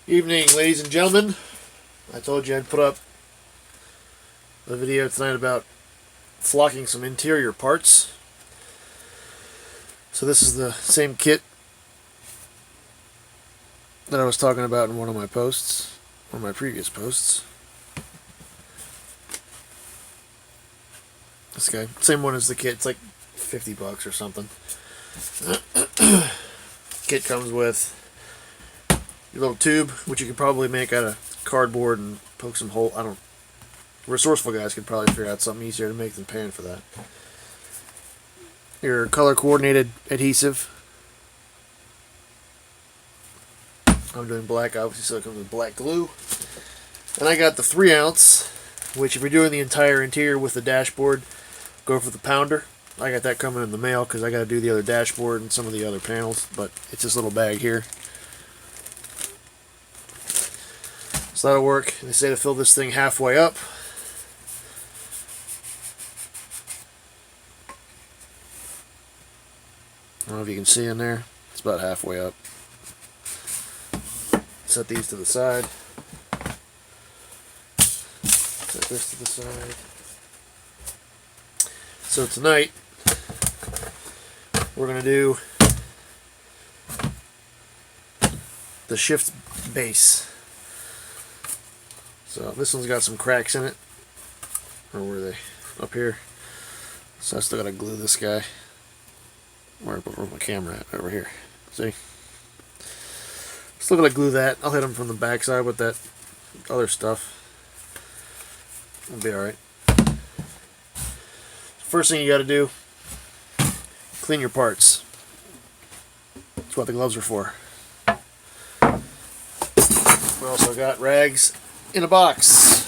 Evening, ladies and gentlemen. I told you I'd put up a video tonight about flocking some interior parts. So this is the same kit that I was talking about in one of my posts, one of my previous posts. This guy, same one as the kit. It's like $50 or something. Kit comes with your little tube, which you could probably make out of cardboard and poke some hole. Resourceful guys could probably figure out something easier to make than paying for that. Your color coordinated adhesive. I'm doing black, obviously, so it comes with black glue. And I got the 3-ounce, which if you're doing the entire interior with the dashboard, go for the pounder. I got that coming in the mail because I got to do the other dashboard and some of the other panels, but it's this little bag here. So that'll work. They say to fill this thing halfway up. I don't know if you can see in there. It's about halfway up. Set these to the side. Set this to the side. So tonight, we're going to do the shift base. So this one's got some cracks in it. Or were they? Up here. So I still got to glue this guy. Where's my camera at? Over here. See? Still got to glue that. I'll hit them from the backside with that other stuff. It'll be alright. First thing you got to do, clean your parts. That's what the gloves are for. We also got rags in a box.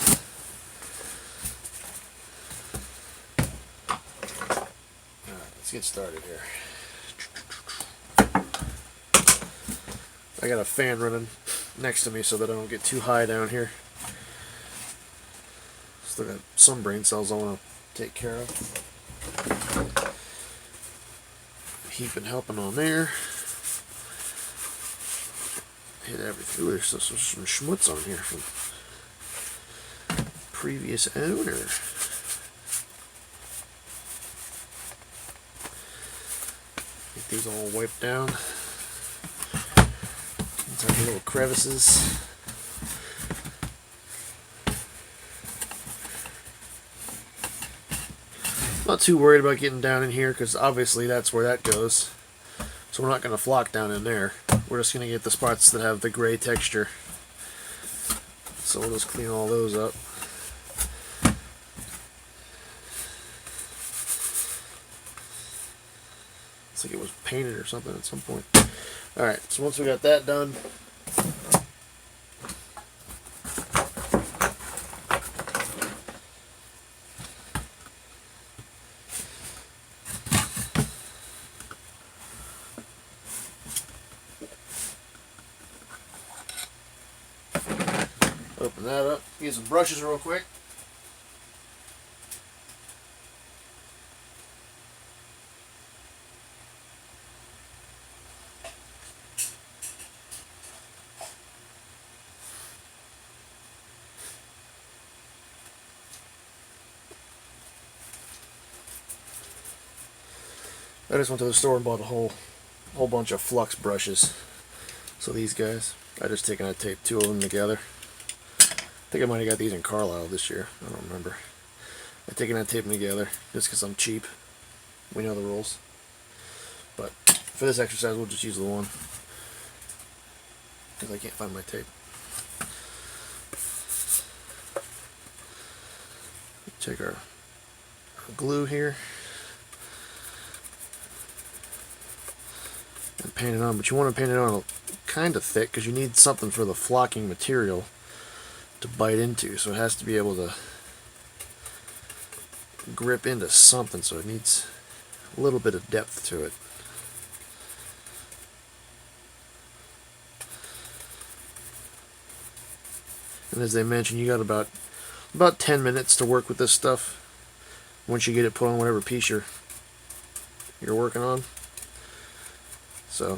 Alright, let's get started here. I got a fan running next to me so that I don't get too high down here. Still got some brain cells I want to take care of. Heaping helping on there. Hit everything. Ooh, there's some schmutz on here from previous owner. Get these all wiped down. Inside the little crevices. Not too worried about getting down in here because obviously that's where that goes. So we're not going to flock down in there. We're just going to get the spots that have the gray texture. So we'll just clean all those up. Looks like it was painted or something at some point. Alright, so once we got that done, open that up, get some brushes real quick. I just went to the store and bought a whole bunch of flux brushes. So these guys, I just taken and taped 2 of them together. I think I might have got these in Carlisle this year. I don't remember. I taken and taped them together just because I'm cheap. We know the rules. But for this exercise, we'll just use the one because I can't find my tape. Take our glue here. And paint it on, but you want to paint it on kind of thick because you need something for the flocking material to bite into, so it has to be able to grip into something, so it needs a little bit of depth to it. And as they mentioned, you got about 10 minutes to work with this stuff once you get it put on whatever piece you're working on. So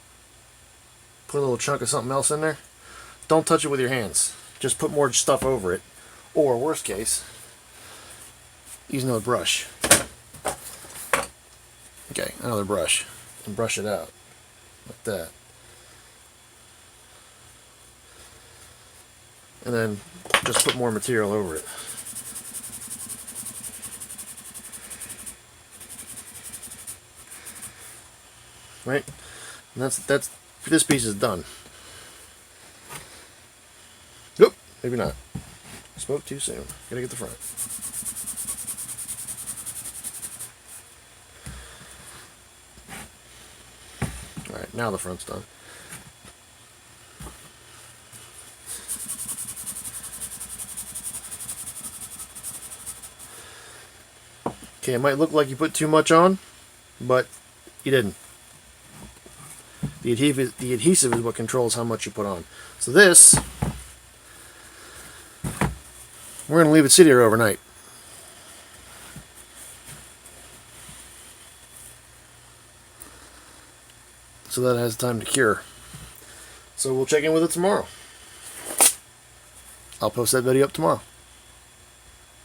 put a little chunk of something else in there, don't touch it with your hands. Just put more stuff over it. Or, worst case, use another brush. Okay, another brush. And brush it out. Like that. And then just put more material over it. Right? And that's this piece is done. Nope, maybe not. Spoke too soon. Gotta get the front. Alright, now the front's done. Okay, it might look like you put too much on, but you didn't. The adhesive is what controls how much you put on. So this, we're going to leave it sit here overnight. So that has time to cure. So we'll check in with it tomorrow. I'll post that video up tomorrow.